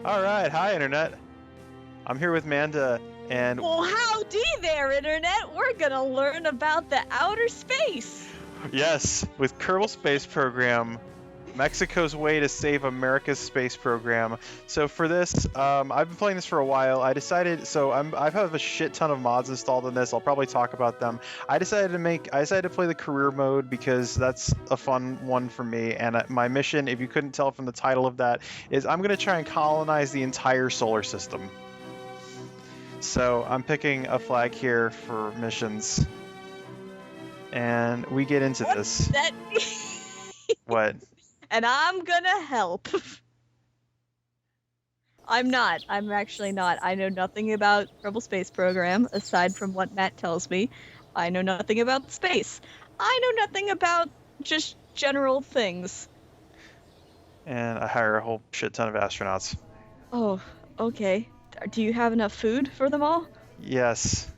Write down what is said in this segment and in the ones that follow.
All right, hi Internet. I'm here with Manda, and Well, howdy there, Internet. We're gonna learn about the outer space. yes, with Kerbal Space Program, Mexico's way to save America's space program. So for this, I've been playing this for a while. I decided, I have a shit ton of mods installed in this. I'll probably talk about them. I decided to play the career mode because that's a fun one for me. And my mission, if you couldn't tell from the title of that, is I'm gonna try and colonize the entire solar system. So I'm picking a flag here for missions. And we get into this. That What? and I'm gonna help. I'm not. I'm actually not. I know nothing about Kerbal Space Program aside from what Matt tells me. I know nothing about space. I know nothing about just general things. And I hire a whole shit ton of astronauts. Oh, okay. Do you have enough food for them all? Yes.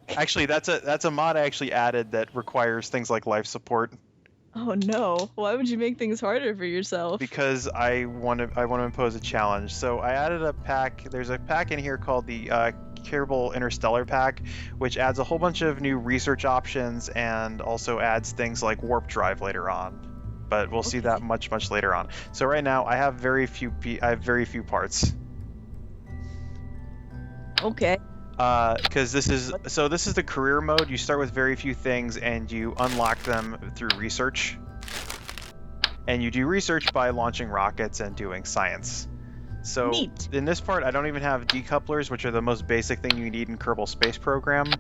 Actually, that's a mod I actually added that requires things like life support Oh no. Why would you make things harder for yourself? because I want to impose a challenge. So I added a pack. There's a pack in here called the Kerbal Interstellar pack, which adds a whole bunch of new research options and also adds things like warp drive later on. But we'll see that much later on. So right now I have very few parts. Okay. Because this is the career mode. You start with very few things and you unlock them through research. And you do research by launching rockets and doing science. So Neat. In this part, I don't even have decouplers, which are the most basic thing you need in Kerbal Space Program.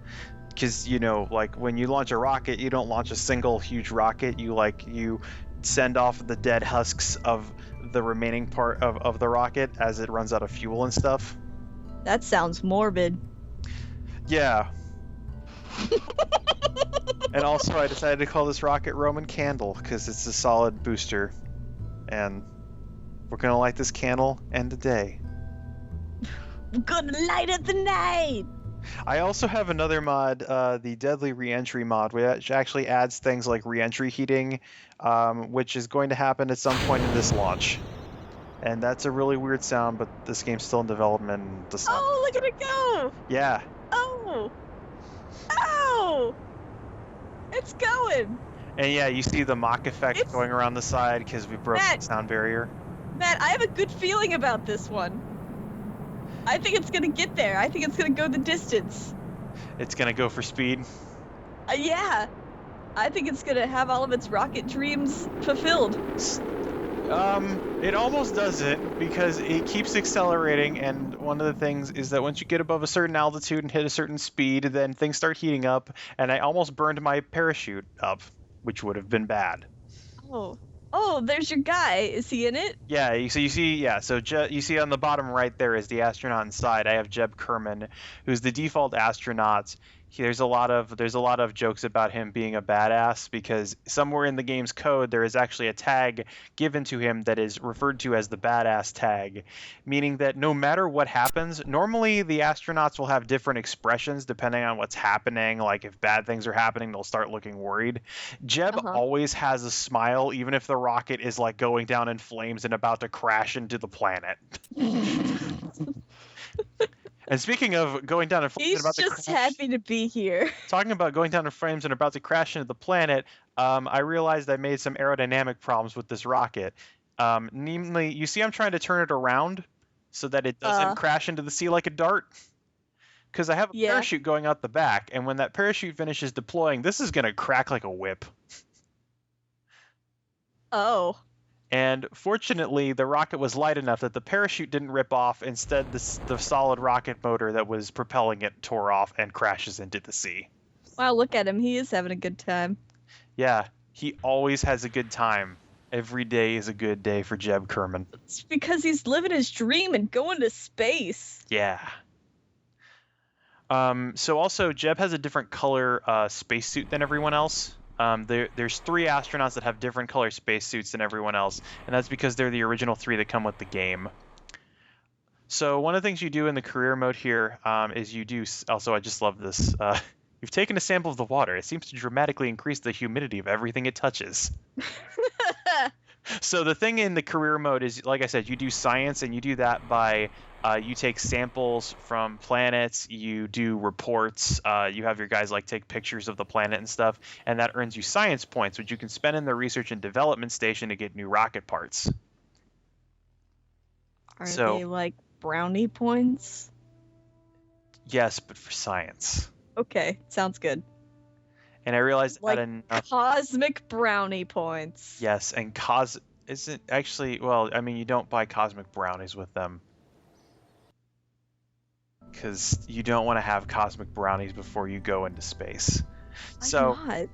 Because like when you launch a rocket, you don't launch a single huge rocket. You send off the dead husks of the remaining part of the rocket as it runs out of fuel and stuff. That sounds morbid. Yeah. And also I decided to call this rocket Roman Candle because it's a solid booster. And we're going to light this candle end the day. We're gonna light up the night! I also have another mod, the Deadly Reentry mod, which actually adds things like reentry heating, which is going to happen at some point in this launch. And that's a really weird sound, but this game's still in development. Oh, look at it go! Yeah. Oh! Oh! It's going! And yeah, you see the mock effect going around the side because we broke the sound barrier. Matt, I have a good feeling about this one. I think it's gonna get there. I think it's gonna go the distance. It's gonna go for speed? Yeah. I think it's gonna have all of its rocket dreams fulfilled. It almost doesn't because it keeps accelerating, and one of the things is that once you get above a certain altitude and hit a certain speed, then things start heating up, and I almost burned my parachute up, which would have been bad. Oh, there's your guy. Is he in it? Yeah, you see on the bottom right there is the astronaut inside. I have Jeb Kerman, who's the default astronaut. There's a lot of jokes about him being a badass because somewhere in the game's code there is actually a tag given to him that is referred to as the badass tag, meaning that no matter what happens, normally the astronauts will have different expressions depending on what's happening. Like if bad things are happening, they'll start looking worried. Jeb always has a smile, even if the rocket is like going down in flames and about to crash into the planet. And speaking of going down in flames and about to crash... He's just happy to be here. Talking about going down in flames and about to crash into the planet, I realized I made some aerodynamic problems with this rocket. Namely, you see I'm trying to turn it around so that it doesn't crash into the sea like a dart? Because I have a parachute going out the back, and when that parachute finishes deploying, this is going to crack like a whip. Oh. And fortunately, the rocket was light enough that the parachute didn't rip off. Instead, the solid rocket motor that was propelling it tore off and crashes into the sea. Wow, look at him. He is having a good time. Yeah, he always has a good time. Every day is a good day for Jeb Kerman. It's because he's living his dream and going to space. Yeah. So also, Jeb has a different color spacesuit than everyone else. There's 3 astronauts that have different color spacesuits than everyone else, and that's because they're the original 3 that come with the game. So one of the things you do in the career mode here is you do... Also, I just love this. You've taken a sample of the water. It seems to dramatically increase the humidity of everything it touches. So the thing in the career mode is, like I said, you do science, and you do that by you take samples from planets, you do reports, you have your guys like take pictures of the planet and stuff, and that earns you science points, which you can spend in the research and development station to get new rocket parts. Are So they like brownie points? yes, but for science. Okay, sounds good. And I realized that Like enough. cosmic brownie points. Yes, and isn't actually, well, I mean, you don't buy cosmic brownies with them because you don't want to have cosmic brownies before you go into space. Why So not?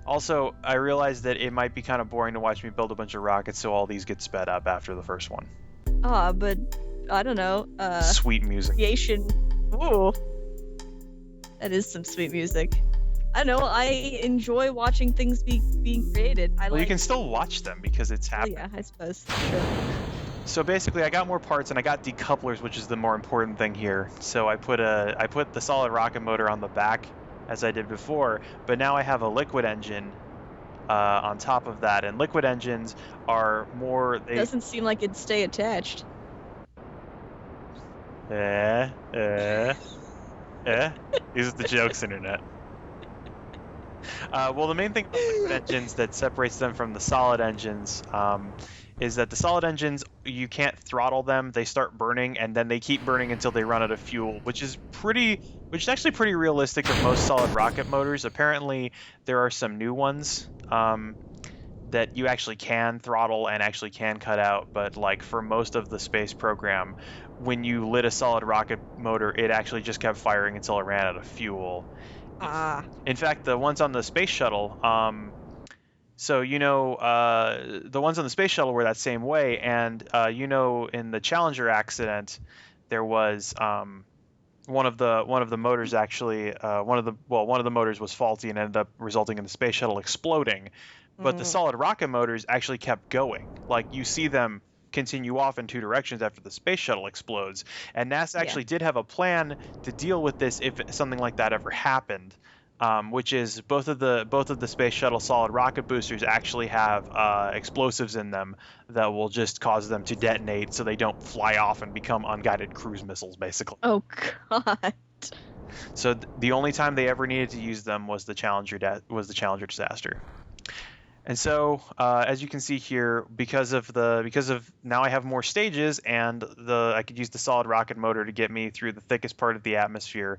also, I realized that it might be kind of boring to watch me build a bunch of rockets, so all these get sped up after the first one. But I don't know. Sweet music. Creation. Ooh. That is some sweet music. I know, I enjoy watching things being created. Well, you can still watch them because it's Oh, happening. yeah, I suppose. Sure. So basically, I got more parts and I got decouplers, which is the more important thing here. So I put the solid rocket motor on the back, as I did before, but now I have a liquid engine on top of that, and liquid engines are more. Doesn't seem like it'd stay attached. These are the jokes, internet. Well, the main thing about liquid engines that separates them from the solid engines is that the solid engines, you can't throttle them. They start burning, and then they keep burning until they run out of fuel, which is actually pretty realistic of most solid rocket motors. Apparently, there are some new ones that you actually can throttle and actually can cut out, but like for most of the space program, when you lit a solid rocket motor, it actually just kept firing until it ran out of fuel. Ah. In fact, the ones on the space shuttle, the ones on the space shuttle were that same way, and in the Challenger accident, there was one of the motors actually one of the motors was faulty and ended up resulting in the space shuttle exploding. But the solid rocket motors actually kept going. Like, you see them continue off in two directions after the space shuttle explodes. And NASA actually did have a plan to deal with this if something like that ever happened, which is both of the space shuttle solid rocket boosters actually have explosives in them that will just cause them to detonate, so they don't fly off and become unguided cruise missiles, basically. Oh God. So the only time they ever needed to use them was the Challenger disaster. And so, as you can see here, because of now I have more stages, and I could use the solid rocket motor to get me through the thickest part of the atmosphere.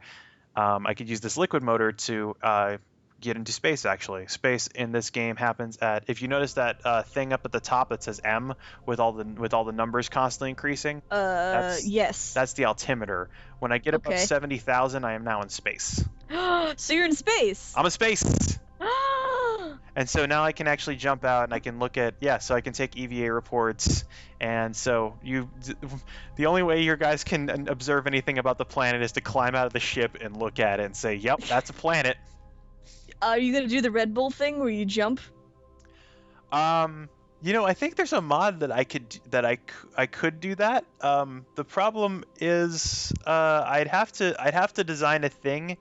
I could use this liquid motor to get into space. Actually, space in this game happens at, if you notice that thing up at the top that says M with all the numbers constantly increasing. Yes. That's the altimeter. When I get above 70,000, I am now in space. So you're in space. I'm in space. And so now I can actually jump out and I can look at, so I can take EVA reports. And so the only way your guys can observe anything about the planet is to climb out of the ship and look at it and say, yep, that's a planet. Are you gonna do the Red Bull thing where you jump? I think there's a mod that I could do that. The problem is I'd have to design a thing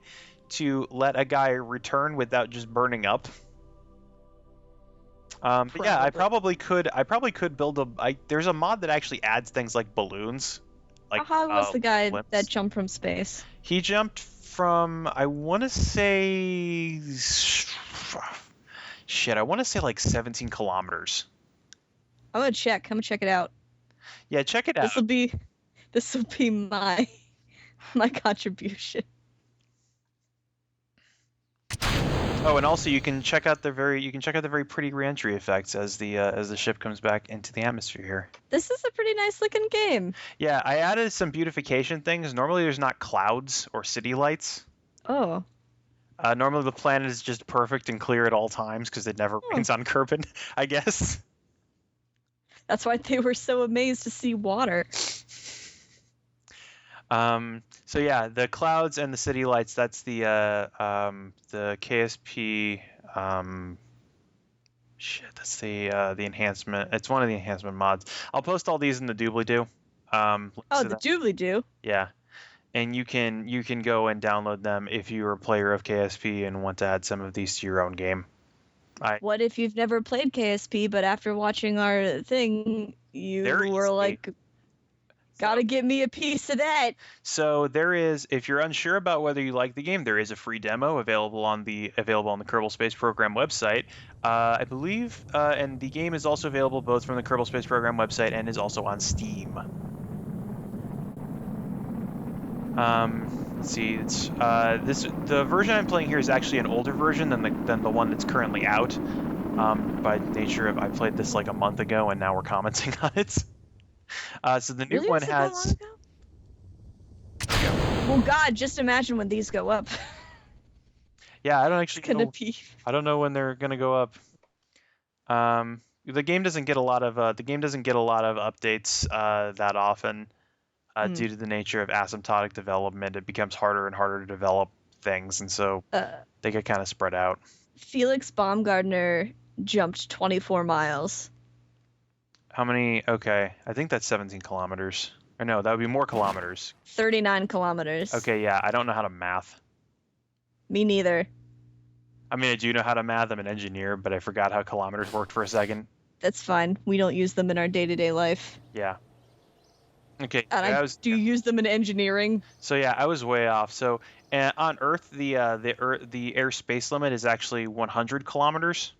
to let a guy return without just burning up. But yeah, I probably could build there's a mod that actually adds things like balloons. Like, how was the guy blimps. that jumped from space? He jumped from, I want to say like 17 kilometers. I'm gonna check it out. Yeah, check it out. This will be my contribution. Oh, and also you can check out the very pretty re-entry effects as the ship comes back into the atmosphere here. This is a pretty nice looking game. Yeah, I added some beautification things. Normally there's not clouds or city lights. Oh. Normally the planet is just perfect and clear at all times because it never rains on Kerbal, I guess. That's why they were so amazed to see water. So yeah, the clouds and the city lights, that's the KSP, that's the enhancement. It's one of the enhancement mods. I'll post all these in the doobly-doo. The doobly-doo? Yeah. And you can go and download them if you're a player of KSP and want to add some of these to your own game. What if you've never played KSP, but after watching our thing, you were like, gotta give me a piece of that. So there is, if you're unsure about whether you like the game, there is a free demo available on the Kerbal Space Program website, I believe, and the game is also available both from the Kerbal Space Program website and is also on Steam. Let's see, it's the version I'm playing here is actually an older version than the one that's currently out. By nature of I played this like a month ago, and now we're commenting on it. So the new one has. Well, God, just imagine when these go up. Yeah, I don't actually know. I don't know when they're gonna go up. The game doesn't get a lot of updates that often due to the nature of asymptotic development. It becomes harder and harder to develop things, and so they get kind of spread out. Felix Baumgartner jumped 24 miles. How many? Okay, I think that's 17 kilometers. Or no, that would be more kilometers. 39 kilometers. Okay, yeah, I don't know how to math. Me neither. I mean, I do know how to math. I'm an engineer, but I forgot how kilometers worked for a second. That's fine. We don't use them in our day-to-day life. Yeah. Okay. And do you use them in engineering? So yeah, I was way off. So on Earth, the air space limit is actually 100 kilometers.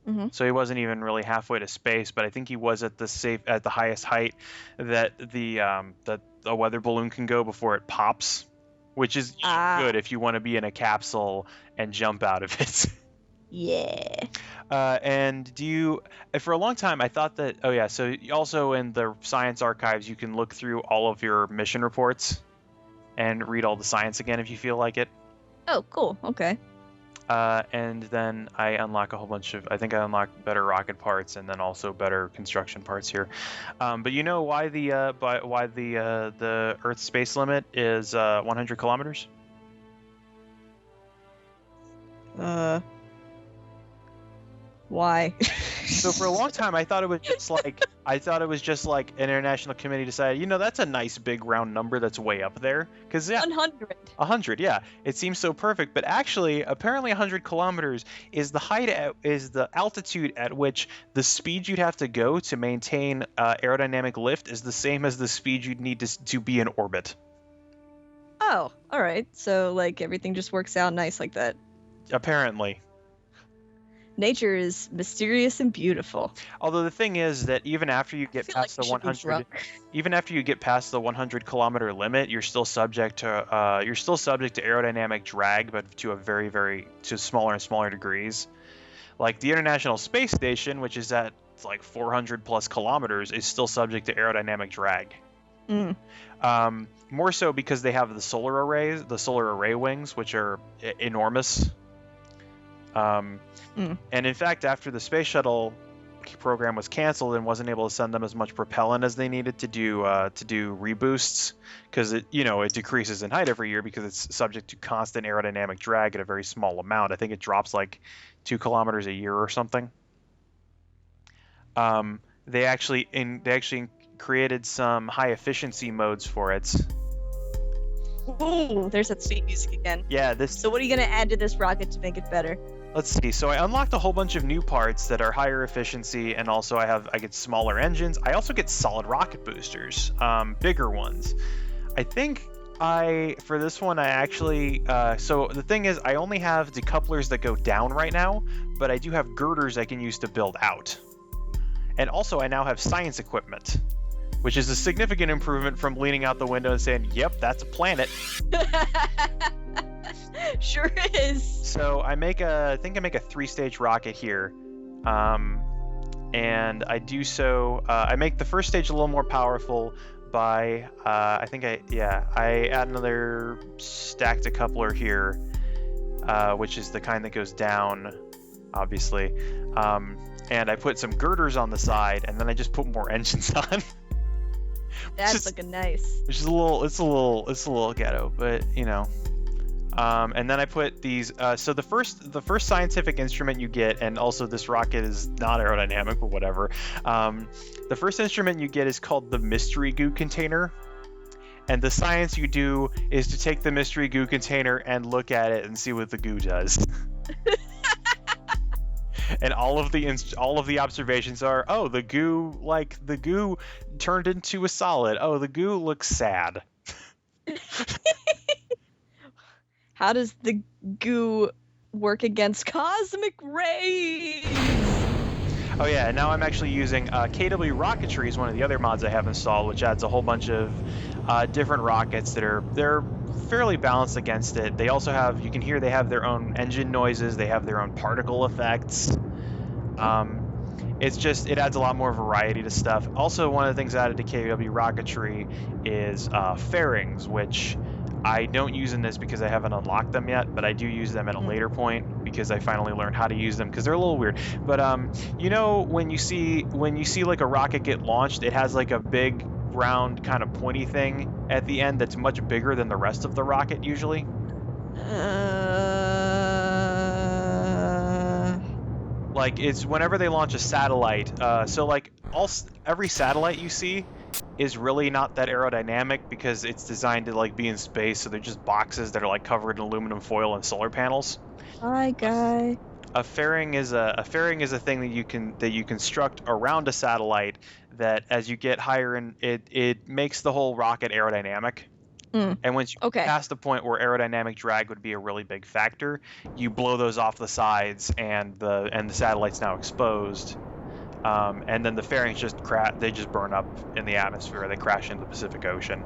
Mm-hmm. So he wasn't even really halfway to space, but I think he was at the highest height that that a weather balloon can go before it pops, which is good if you want to be in a capsule and jump out of it. Yeah. And for a long time I thought that, so also in the science archives you can look through all of your mission reports and read all the science again if you feel like it. Oh, cool. Okay. And then I unlock I think I unlock better rocket parts and then also better construction parts here. But you know why the Earth's space limit is 100 kilometers? Why? So for a long time I thought it was just like an international committee decided, that's a nice big round number that's way up there. 'Cause 100, yeah. It seems so perfect, but actually apparently 100 kilometers is the altitude at which the speed you'd have to go to maintain aerodynamic lift is the same as the speed you'd need to be in orbit. Oh, all right. So like everything just works out nice like that. Apparently. Nature is mysterious and beautiful. Although the thing is that even after you get past the 100 kilometer limit, you're still subject to aerodynamic drag, but to a very smaller and smaller degrees. Like the International Space Station, which is at like 400 plus kilometers, is still subject to aerodynamic drag. More so because they have the solar array wings, which are enormous. And in fact, after the space shuttle program was canceled and wasn't able to send them as much propellant as they needed to do reboosts, because it decreases in height every year because it's subject to constant aerodynamic drag at a very small amount. I think it drops like 2 kilometers a year or something. They actually created some high efficiency modes for it. Ooh, there's that sweet music again. Yeah, So what are you gonna add to this rocket to make it better? Let's see. So I unlocked a whole bunch of new parts that are higher efficiency, and also I get smaller engines. I also get solid rocket boosters, bigger ones. I think for this one I actually so the thing is I only have decouplers that go down right now, but I do have girders I can use to build out. And also I now have science equipment, which is a significant improvement from leaning out the window and saying, "Yep, that's a planet." Sure is. So I make a 3-stage rocket here, and I do so. I make the first stage a little more powerful by I add another stacked decoupler here, which is the kind that goes down, obviously, and I put some girders on the side, and then I just put more engines on. That's looking nice. Which is a little ghetto, but and then I put these. So the first scientific instrument you get, and also this rocket is not aerodynamic, but whatever. The first instrument you get is called the mystery goo container, and the science you do is to take the mystery goo container and look at it and see what the goo does. And all of the observations are, oh, the goo turned into a solid. Oh, the goo looks sad. How does the goo work against cosmic rays? Oh yeah, and now I'm actually using KW Rocketry is one of the other mods I have installed, which adds a whole bunch of different rockets they're fairly balanced against it. They also have, you can hear they have their own engine noises, they have their own particle effects. It adds a lot more variety to stuff. Also, one of the things added to KW Rocketry is fairings, which I don't use in this because I haven't unlocked them yet, but I do use them at a later point because I finally learned how to use them because they're a little weird. But you know, when you see like a rocket get launched, it has like a big round kind of pointy thing at the end that's much bigger than the rest of the rocket usually. Like, it's whenever they launch a satellite. So like every satellite you see is really not that aerodynamic because it's designed to like be in space, so they're just boxes that are like covered in aluminum foil and solar panels. Hi, guy. A fairing is a thing that you construct around a satellite that, as you get higher in it makes the whole rocket aerodynamic. And once you pass the point where aerodynamic drag would be a really big factor, you blow those off the sides, and the satellite's now exposed. And then the fairings just burn up in the atmosphere. They crash into the Pacific Ocean.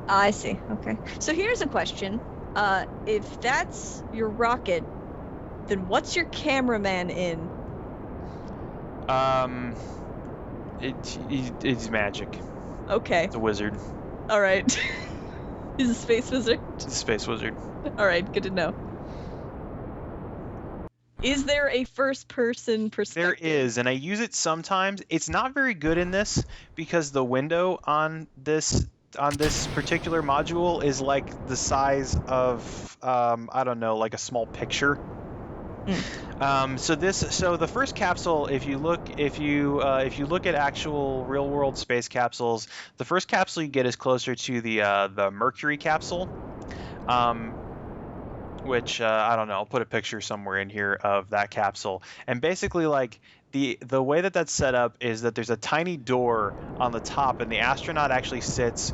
I see. Okay. So here's a question. If that's your rocket, then what's your cameraman in? It's magic. Okay. It's a wizard. All right. He's a space wizard. It's a space wizard. All right, good to know. Is there a first-person perspective? There is, and I use it sometimes. It's not very good in this because the window on this particular module is like the size of I don't know, like a small picture. So the first capsule, if you look at actual real world space capsules, the first capsule you get is closer to the Mercury capsule, which I don't know. I'll put a picture somewhere in here of that capsule. And basically, like the way that that's set up is that there's a tiny door on the top, and the astronaut actually sits.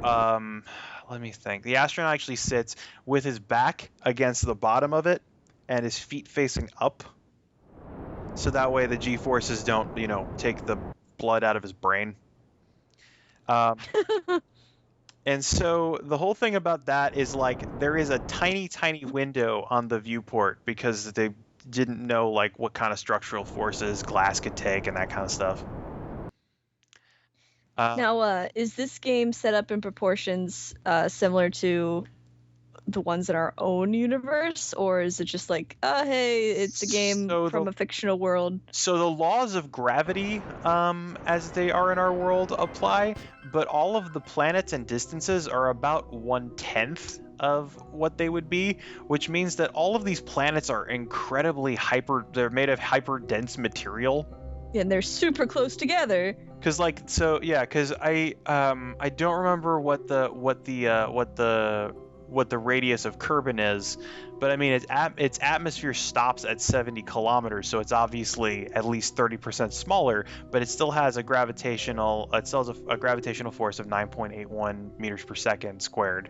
Let me think. The astronaut actually sits with his back against the bottom of it, and his feet facing up, so that way the G-forces don't, take the blood out of his brain. And so the whole thing about that is like there is a tiny, tiny window on the viewport because they didn't know like what kind of structural forces glass could take and that kind of stuff. Now, is this game set up in proportions similar to the ones in our own universe, or is it just like, hey, it's a game from a fictional world? So the laws of gravity, as they are in our world, apply, but all of the planets and distances are about 1/10 of what they would be, which means that all of these planets are incredibly they're made of hyper dense material. Yeah, and they're super close together. Because I don't remember what the radius of Kerbal is, but I mean its atmosphere stops at 70 kilometers, so it's obviously at least 30% smaller, but it still has a gravitational force of 9.81 meters per second squared,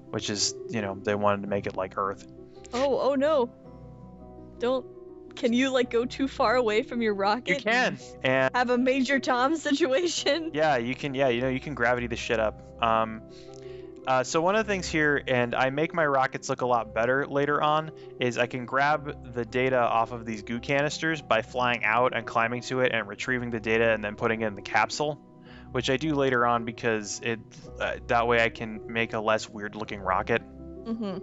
which is, they wanted to make it like Earth. Oh no. Can you like go too far away from your rocket? You can, and have a Major Tom situation. Yeah, you can. Yeah, you can gravity the shit up. So one of the things here, and I make my rockets look a lot better later on, is I can grab the data off of these goo canisters by flying out and climbing to it and retrieving the data and then putting it in the capsule, which I do later on because that way I can make a less weird looking rocket. Mm-hmm.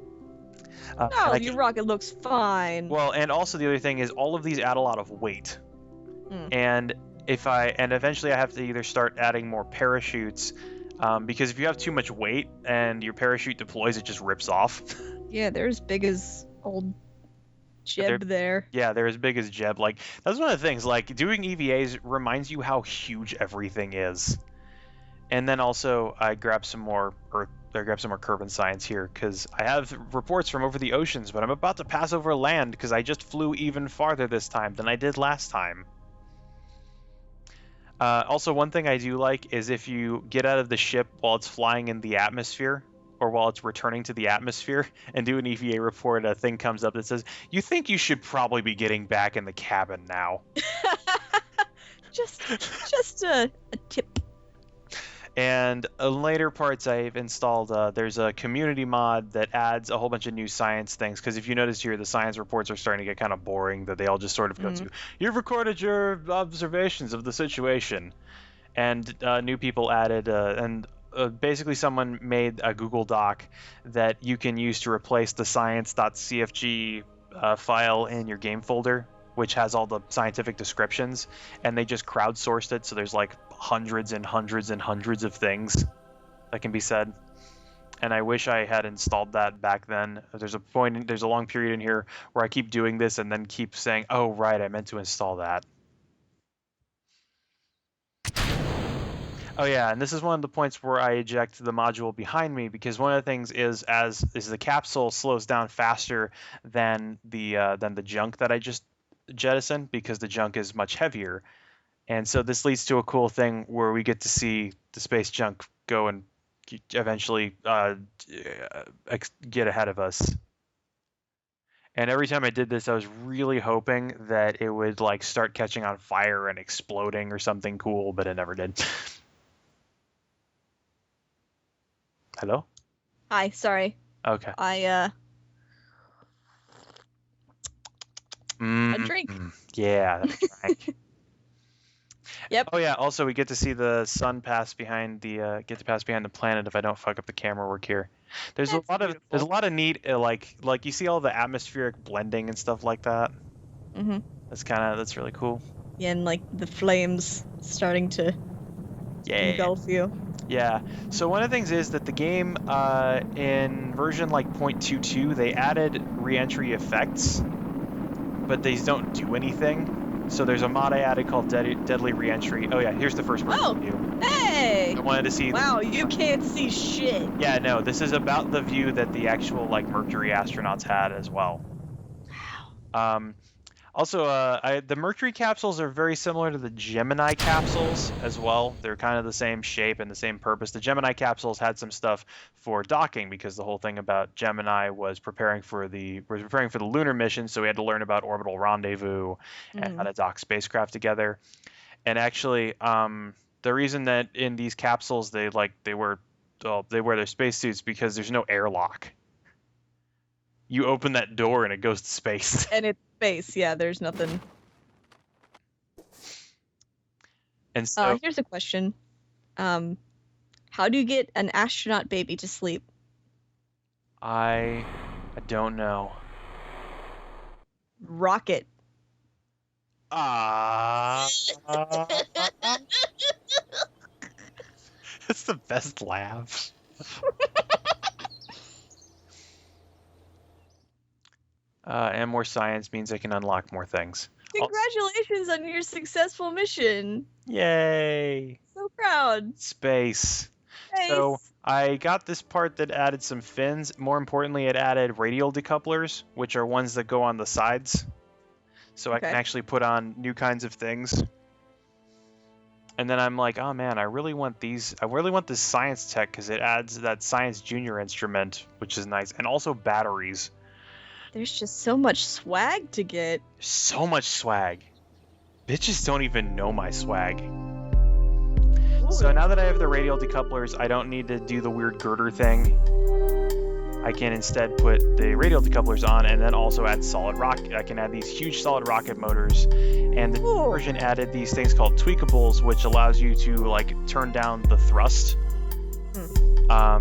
Your rocket looks fine. Well, and also the other thing is all of these add a lot of weight. And eventually I have to either start adding more parachutes, because if you have too much weight and your parachute deploys, it just rips off. Yeah, they're as big as old Jeb there. Yeah, they're as big as Jeb. Like, that's one of the things, like, doing EVAs reminds you how huge everything is. And then also I grabbed some more Earth. I grabbed some more Kerbal science here because I have reports from over the oceans, but I'm about to pass over land because I just flew even farther this time than I did last time. Also, one thing I do like is if you get out of the ship while it's flying in the atmosphere, or while it's returning to the atmosphere, and do an EVA report, a thing comes up that says, "You think you should probably be getting back in the cabin now." just a tip. And in later parts, I've installed, there's a community mod that adds a whole bunch of new science things. Because if you notice here, the science reports are starting to get kind of boring, that they all just sort of go to, "You've recorded your observations of the situation." And new people added, basically someone made a Google Doc that you can use to replace the science.cfg file in your game folder, which has all the scientific descriptions, and they just crowdsourced it, so there's like hundreds and hundreds and hundreds of things that can be said. And I wish I had installed that back then. There's a long period in here where I keep doing this and then keep saying, "Oh right, I meant to install that." Oh yeah, and this is one of the points where I eject the module behind me, because one of the things is the capsule slows down faster than the junk that I just jettisoned, because the junk is much heavier. And so this leads to a cool thing where we get to see the space junk go and eventually get ahead of us. And every time I did this, I was really hoping that it would like start catching on fire and exploding or something cool, but it never did. Hello? Hi, sorry. Okay. A drink. Yeah, that's right. Yep. Oh yeah. Also, we get to see the sun pass behind the planet. If I don't fuck up the camera work here, there's a lot of neat like you see all the atmospheric blending and stuff like that. Mm-hmm. That's really cool. Yeah, and like the flames starting to engulf you. Yeah. So one of the things is that the game in version like 0.22 they added re-entry effects, but these don't do anything. So there's a mod I added called Deadly Reentry. Oh yeah, here's the first person view. Hey! I wanted to see. Wow, you can't see shit. Yeah, no, this is about the view that the actual like Mercury astronauts had as well. Wow. Also, the Mercury capsules are very similar to the Gemini capsules as well. They're kind of the same shape and the same purpose. The Gemini capsules had some stuff for docking, because the whole thing about Gemini was preparing for the lunar mission, so we had to learn about orbital rendezvous and how to dock spacecraft together. And actually, the reason that in these capsules they wear their spacesuits because there's no airlock. You open that door and it goes to space. And it's space, yeah, there's nothing. And so here's a question. How do you get an astronaut baby to sleep? I don't know. Rocket. That's the best laugh. And more science means I can unlock more things. Congratulations on your successful mission. Yay! So proud. Space. So I got this part that added some fins. More importantly, it added radial decouplers, which are ones that go on the sides. So I can actually put on new kinds of things. And then I'm like, oh man, I really want these. I really want this science tech because it adds that science junior instrument, which is nice. And also batteries. There's just so much swag to get. So much swag. Bitches don't even know my swag. Ooh. So now that I have the radial decouplers, I don't need to do the weird girder thing. I can instead put the radial decouplers on and then also add solid rocket. I can add these huge solid rocket motors. And the new version added these things called tweakables, which allows you to like turn down the thrust. I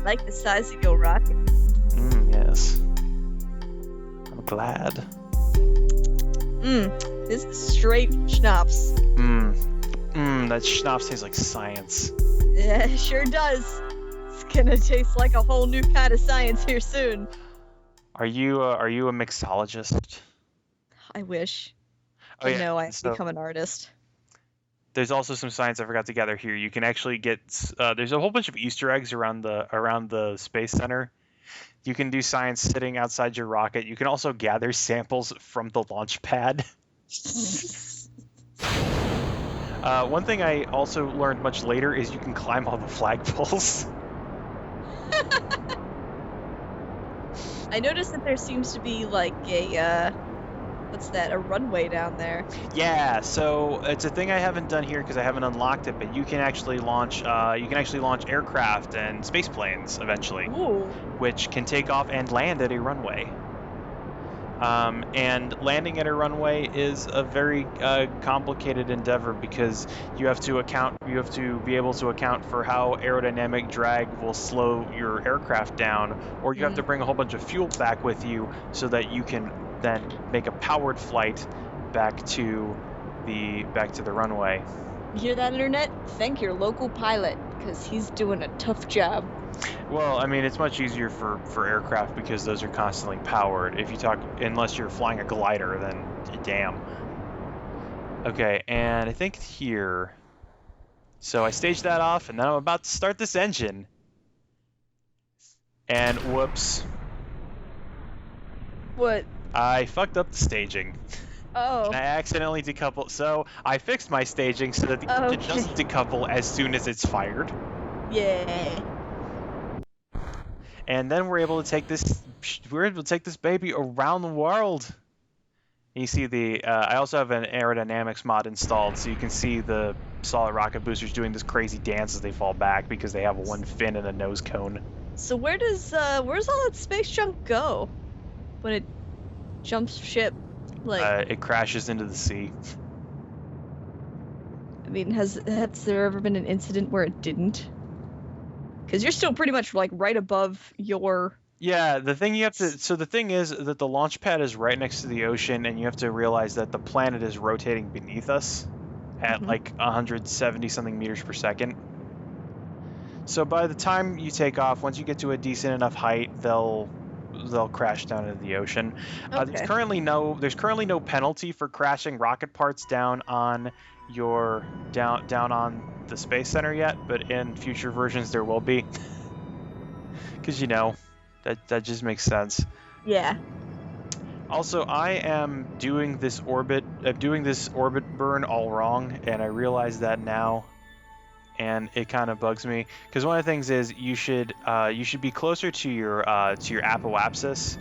like the size of your rocket. Yes. Glad. This is straight schnapps. That schnapps tastes like science. Yeah, it sure does. It's gonna taste like a whole new kind of science here soon. Are you a mixologist? I wish. Oh, yeah. No, I've become an artist. There's also some science I forgot to gather here. You can actually get there's a whole bunch of Easter eggs around the space center. You can do science sitting outside your rocket. You can also gather samples from the launch pad. One thing I also learned much later is you can climb all the flagpoles. I noticed that there seems to be like a a runway down there. Yeah, so it's a thing I haven't done here because I haven't unlocked it, but you can actually launch aircraft and space planes eventually. Ooh. Which can take off and land at a runway. And landing at a runway is a very complicated endeavor because you have to be able to account for how aerodynamic drag will slow your aircraft down, or you have to bring a whole bunch of fuel back with you so that you can then make a powered flight back to the runway. You hear that, internet? Thank your local pilot, because he's doing a tough job. Well, I mean, it's much easier for aircraft because those are constantly powered. Unless you're flying a glider, then damn. Okay, and I think here. So I staged that off, and then I'm about to start this engine. And whoops. What? I fucked up the staging. Oh. I accidentally decoupled. So I fixed my staging so that the engine doesn't decouple as soon as it's fired. Yeah. And then we're able to take this baby around the world. And you see I also have an aerodynamics mod installed, so you can see the solid rocket boosters doing this crazy dance as they fall back because they have one fin and a nose cone. So where's all that space junk go when it jumps ship? Like it crashes into the sea. I mean, has there ever been an incident where it didn't? Because you're still pretty much like right above your. Yeah, the thing is that the launch pad is right next to the ocean, and you have to realize that the planet is rotating beneath us at like 170 something meters per second. So by the time you take off, once you get to a decent enough height, they'll crash down into the ocean. Okay. There's currently no penalty for crashing rocket parts down on the Space Center yet, but in future versions there will be. Because that just makes sense. Yeah. Also, I am doing this orbit burn all wrong, and I realize that now, and it kind of bugs me. Because one of the things is you should be closer to your apoapsis.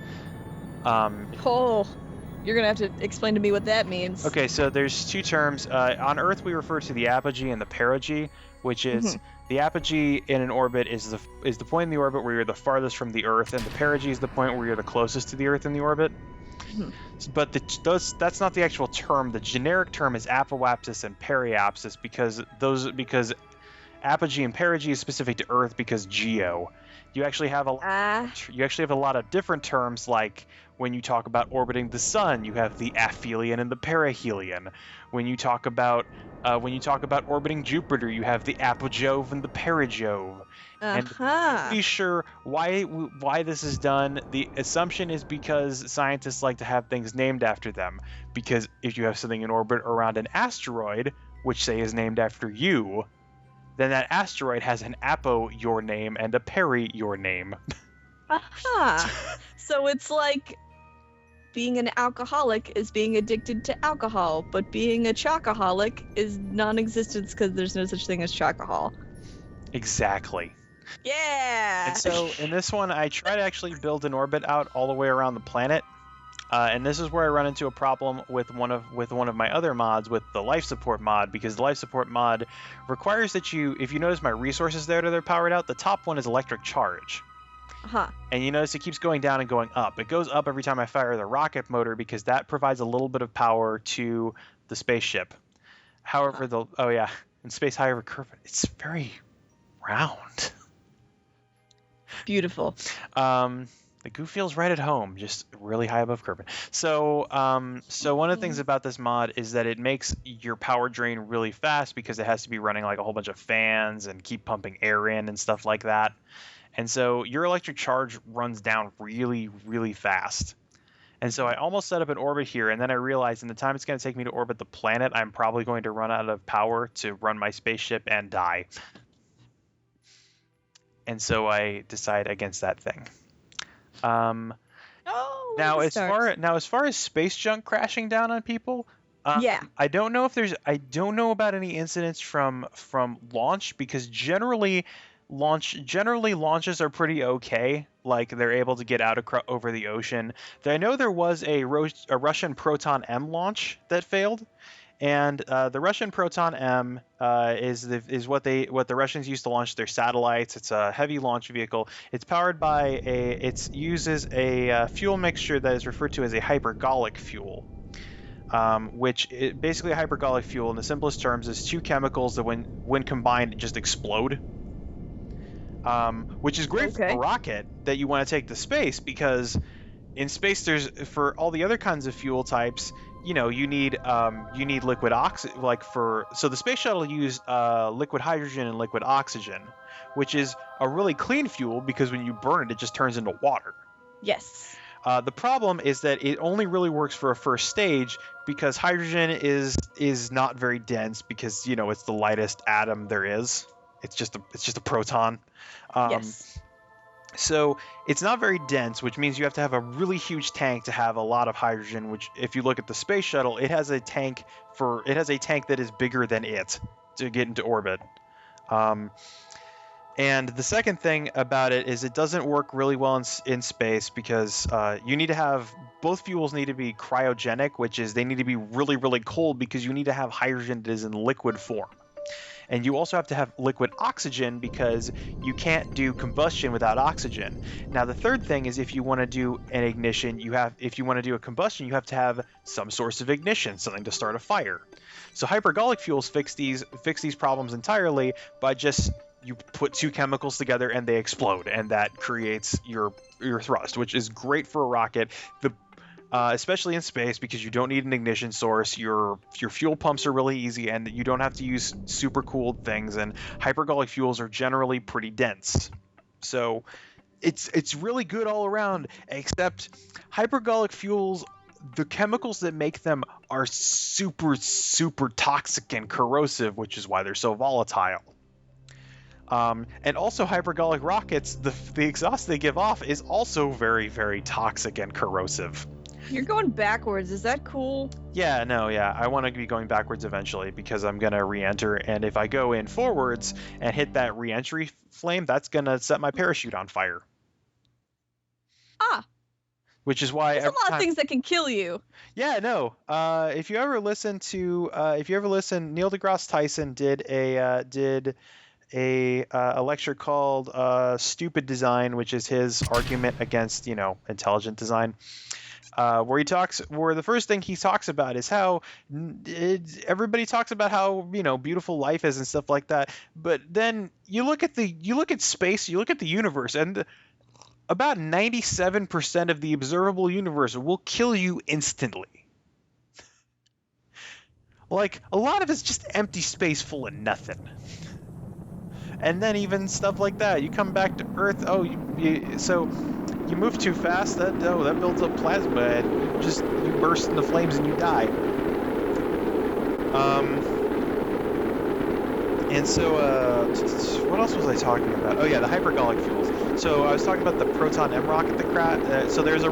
You're gonna have to explain to me what that means. Okay, so there's two terms. On Earth, we refer to the apogee and the perigee, which is the apogee in an orbit is the point in the orbit where you're the farthest from the Earth, and the perigee is the point where you're the closest to the Earth in the orbit. But that's not the actual term. The generic term is apoapsis and periapsis because apogee and perigee is specific to Earth because geo. You actually have a lot of different terms, like when you talk about orbiting the sun, you have the aphelion and the perihelion. When you talk about orbiting Jupiter, you have the apogee and the perigee. And to be sure why this is done, the assumption is because scientists like to have things named after them. Because if you have something in orbit around an asteroid, which say is named after you, then that asteroid has an apo your name and a peri your name. So it's like being an alcoholic is being addicted to alcohol, but being a chocoholic is non-existence because there's no such thing as chocohol. Exactly. Yeah. And so in this one, I try to actually build an orbit out all the way around the planet. And this is where I run into a problem with one of my other mods, with the life support mod, because the life support mod requires that if you notice my resources there that are powered out, the top one is electric charge. And you notice it keeps going down and going up. It goes up every time I fire the rocket motor because that provides a little bit of power to the spaceship. However, in space, however, curve, it's very round. Beautiful. The goo feels right at home, just really high above Kerbal. So one of the things about this mod is that it makes your power drain really fast because it has to be running like a whole bunch of fans and keep pumping air in and stuff like that. And so your electric charge runs down really, really fast. And so I almost set up an orbit here, and then I realized in the time it's going to take me to orbit the planet, I'm probably going to run out of power to run my spaceship and die. And so I decide against that thing. Oh, Now, the as stars. far as space junk crashing down on people, Yeah. I don't know if I don't know about any incidents from launch, because generally launches are pretty okay. Like, they're able to get out over the ocean. I know there was a Russian Proton M launch that failed. And the Russian Proton M is what the Russians use to launch their satellites. It's a heavy launch vehicle. It's powered by it uses a fuel mixture that is referred to as a hypergolic fuel, basically a hypergolic fuel in the simplest terms is two chemicals that when combined just explode. Which is great for a rocket that you want to take to space, because in space there's, for all the other kinds of fuel types, you need liquid oxygen. So the space shuttle used liquid hydrogen and liquid oxygen, which is a really clean fuel because when you burn it, it just turns into water. Yes. The problem is that it only really works for a first stage, because hydrogen is not very dense, because it's the lightest atom there is. It's just a proton. Yes. So it's not very dense, which means you have to have a really huge tank to have a lot of hydrogen, which, if you look at the space shuttle, it has a tank that is bigger than it to get into orbit. And the second thing about it is it doesn't work really well in space, because you need to have, both fuels need to be cryogenic, which is they need to be really, really cold, because you need to have hydrogen that is in liquid form. And you also have to have liquid oxygen, because you can't do combustion without oxygen. Now, the third thing is, if you want to do an ignition, if you want to do a combustion, you have to have some source of ignition, something to start a fire. So hypergolic fuels fix these problems entirely by just, you put two chemicals together and they explode, and that creates your thrust, which is great for a rocket. Especially in space, because you don't need an ignition source. Your fuel pumps are really easy, and you don't have to use super cooled things, and hypergolic fuels are generally pretty dense. So it's really good all around, except hypergolic fuels, the chemicals that make them are super, super toxic and corrosive, which is why they're so volatile. And also, hypergolic rockets, the exhaust they give off is also very, very toxic and corrosive. You're going backwards. Is that cool? Yeah, I want to be going backwards eventually, because I'm going to re-enter, and if I go in forwards and hit that re-entry flame, that's going to set my parachute on fire. Which is why there's a lot of things that can kill you. Yeah, no. If you ever listen, Neil deGrasse Tyson did a lecture called Stupid Design, which is his argument against, intelligent design. Where the first thing he talks about is how everybody talks about how beautiful life is and stuff like that, but then you look at space, you look at the universe, and about 97% of the observable universe will kill you instantly. Like, a lot of it's just empty space full of nothing. And then even stuff like that, you come back to Earth, so you move too fast, that builds up plasma, and you burst into flames and you die. And so what else was I talking about? Oh yeah, the hypergolic fuels. So I was talking about the Proton M rocket that crashed. So there was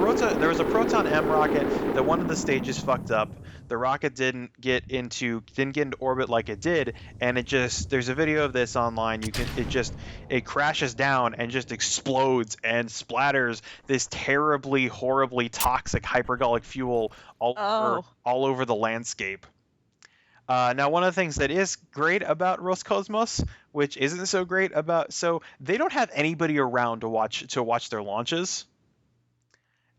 a Proton M rocket that one of the stages fucked up. The rocket didn't get into orbit like it did, and there's a video of this online. It crashes down and just explodes and splatters this terribly, horribly toxic hypergolic fuel all over the landscape. Now, one of the things that is great about Roscosmos, which isn't so great so they don't have anybody around to watch their launches.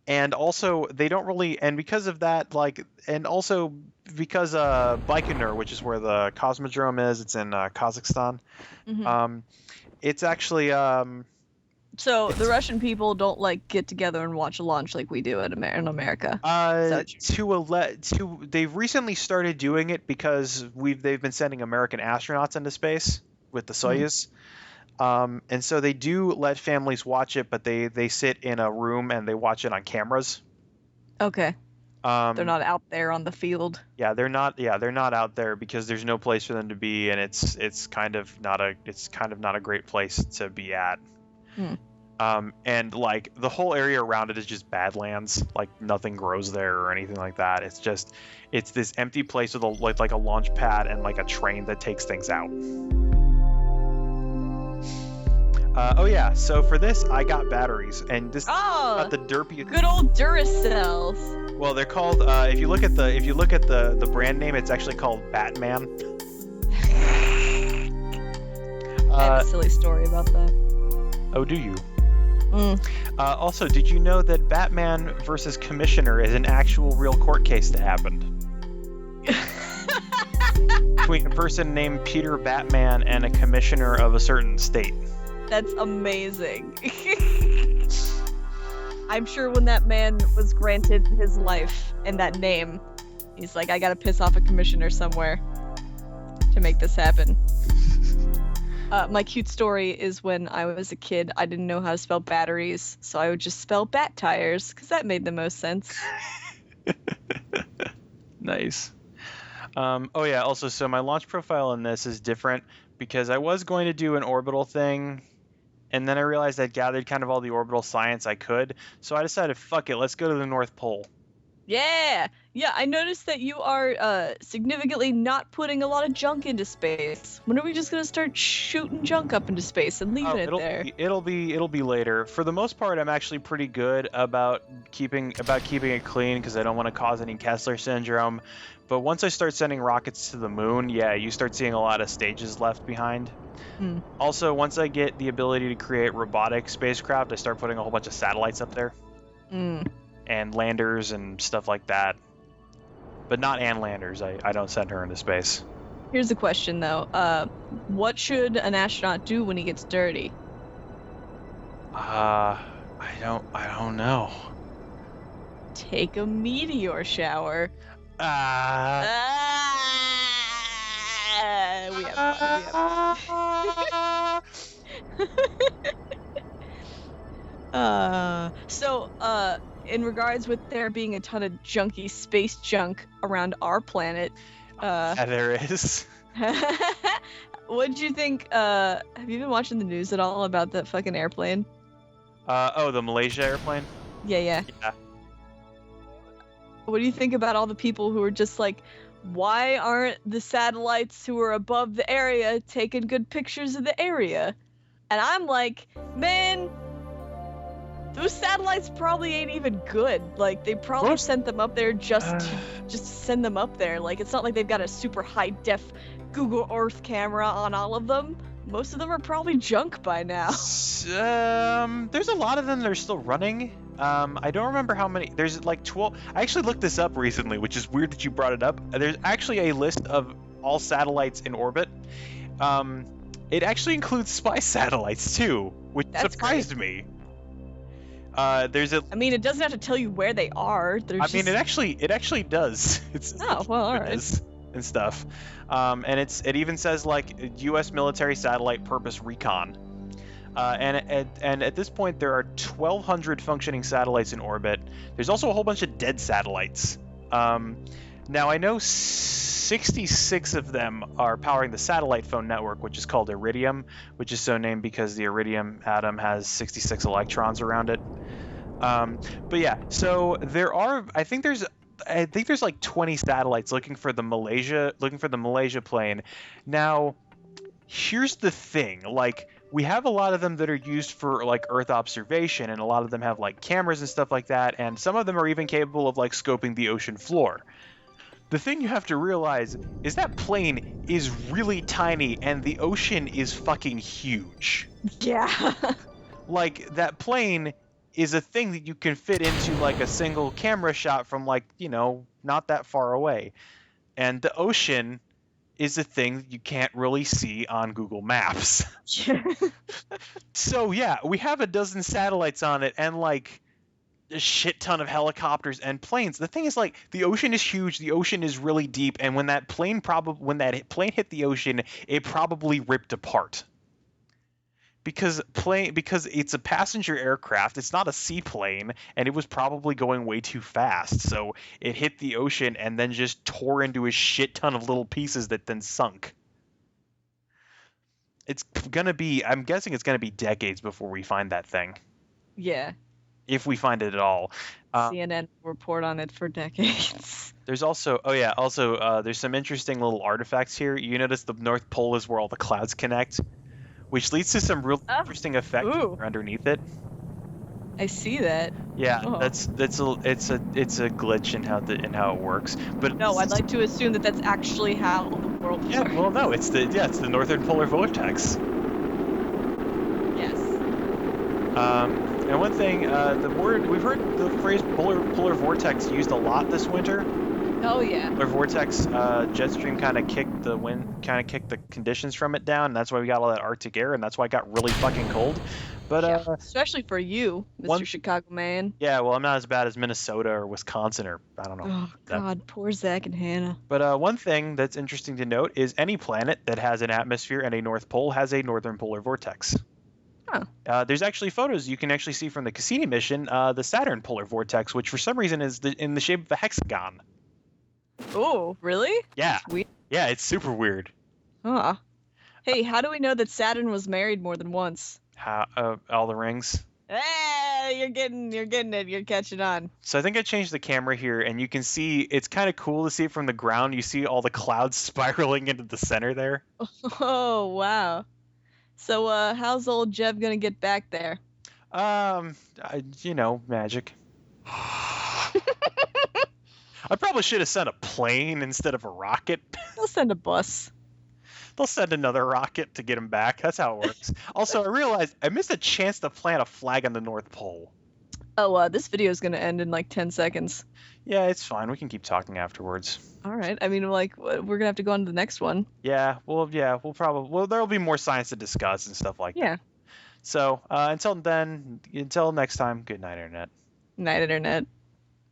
And also, they don't really, and because of that, and also because Baikonur, which is where the Cosmodrome is, it's in Kazakhstan. Mm-hmm. It's actually So the Russian people don't get together and watch a launch like we do in America. They've recently started doing it because they've been sending American astronauts into space with the Soyuz. And so they do let families watch it, but they sit in a room and they watch it on cameras. Okay. They're not out there on the field. Yeah, they're not. Yeah, they're not out there because there's no place for them to be, and it's kind of not a great place to be at. Hmm. And like the whole area around it is just badlands. Like nothing grows there or anything like that. It's this empty place with like a launch pad and like a train that takes things out. Oh yeah, so for this I got batteries, and this got the derpy. Good old Duracells. Well, they're called. If you look at the brand name, it's actually called Batman. I have a silly story about that. Oh, do you? Also, did you know that Batman versus Commissioner is an actual real court case that happened? Between a person named Peter Batman and a commissioner of a certain state. That's amazing. I'm sure when that man was granted his life and that name, he's like, I gotta piss off a commissioner somewhere to make this happen. My cute story is when I was a kid, I didn't know how to spell batteries, so I would just spell bat tires, because that made the most sense. Nice. Oh yeah, also, so my launch profile in this is different, because I was going to do an orbital thing, and then I realized I'd gathered kind of all the orbital science I could, so I decided, fuck it, let's go to the North Pole. Yeah, I noticed that you are significantly not putting a lot of junk into space. When are we just gonna start shooting junk up into space and leaving it there? It'll be later. For the most part, I'm actually pretty good about keeping it clean because I don't want to cause any Kessler syndrome. But once I start sending rockets to the moon, yeah, you start seeing a lot of stages left behind. Also, once I get the ability to create robotic spacecraft, I start putting a whole bunch of satellites up there. And landers and stuff like that. But not Ann Landers. I don't send her into space. Here's a question, though. What should an astronaut do when he gets dirty? I don't know. Take a meteor shower. We have fun. So, in regards with there being a ton of junky space junk around our planet, yeah, there is. What'd you think? Have you been watching the news at all about that fucking airplane? The Malaysia airplane? Yeah. What do you think about all the people who are just like, why aren't the satellites who are above the area taking good pictures of the area? And I'm like, man, those satellites probably ain't even good. Like, they probably sent them up there just to send them up there. Like, it's not like they've got a super high-def Google Earth camera on all of them. Most of them are probably junk by now. There's a lot of them that are still running. I don't remember how many. There's like 12. I actually looked this up recently, which is weird that you brought it up. There's actually a list of all satellites in orbit. It actually includes spy satellites too, which surprised me. I mean, it doesn't have to tell you where they are. Mean, it actually does. All right. And stuff. And it even says like U.S. military satellite purpose recon. And at this point, there are 1,200 functioning satellites in orbit. There's also a whole bunch of dead satellites. Now, I know 66 of them are powering the satellite phone network, which is called Iridium, which is so named because the iridium atom has 66 electrons around it. But yeah, so I think there's like 20 satellites looking for the Malaysia plane. Now, here's the thing, like, we have a lot of them that are used for like Earth observation, and a lot of them have like cameras and stuff like that, and some of them are even capable of like scoping the ocean floor. The thing you have to realize is that plane is really tiny and the ocean is fucking huge. Yeah. Like, that plane is a thing that you can fit into like a single camera shot from like, not that far away. And the ocean is a thing that you can't really see on Google Maps. So yeah, we have a dozen satellites on it and like a shit ton of helicopters and planes. The thing is, like, the ocean is huge, the ocean is really deep, and when that plane hit the ocean, it probably ripped apart. because it's a passenger aircraft, it's not a seaplane, and it was probably going way too fast, so it hit the ocean and then just tore into a shit ton of little pieces that then sunk. I'm guessing it's gonna be decades before we find that thing, Yeah. if we find it at all. CNN will report on it for decades. There's also, oh yeah, also there's some interesting little artifacts here. You notice the North Pole is where all the clouds connect, which leads to some real interesting effects underneath it. I see that. Yeah, it's a glitch in how it works. But no, I'd like to assume that that's actually how the world works. Well, no, it's the northern polar vortex. Yes. And one thing, we've heard the phrase polar vortex used a lot this winter. Oh yeah. Polar vortex jet stream kind of kicked the conditions from it down, and that's why we got all that Arctic air, and that's why it got really fucking cold. But especially for you, Mr. Chicago man. Yeah, well, I'm not as bad as Minnesota or Wisconsin or I don't know. Oh God, poor Zach and Hannah. But one thing that's interesting to note is any planet that has an atmosphere and a North Pole has a northern polar vortex. Oh. There's actually photos you can actually see from the Cassini mission, the Saturn polar vortex, which for some reason is in the shape of a hexagon. Oh, really? Yeah. That's weird. Yeah, it's super weird. Huh. Hey, how do we know that Saturn was married more than once? How all the rings? Hey, you're getting it. You're catching on. So I think I changed the camera here, and you can see it's kind of cool to see it from the ground. You see all the clouds spiraling into the center there. Oh wow. So how's old Jeb gonna get back there? Magic. I probably should have sent a plane instead of a rocket. They'll send a bus. They'll send another rocket to get him back. That's how it works. Also, I realized I missed a chance to plant a flag on the North Pole. Oh, this video is gonna end in like 10 seconds. Yeah, it's fine. We can keep talking afterwards. All right. I mean, like, we're gonna have to go on to the next one. Yeah. We'll there'll be more science to discuss and stuff like that. Yeah. So until next time, good night, Internet. Night, Internet.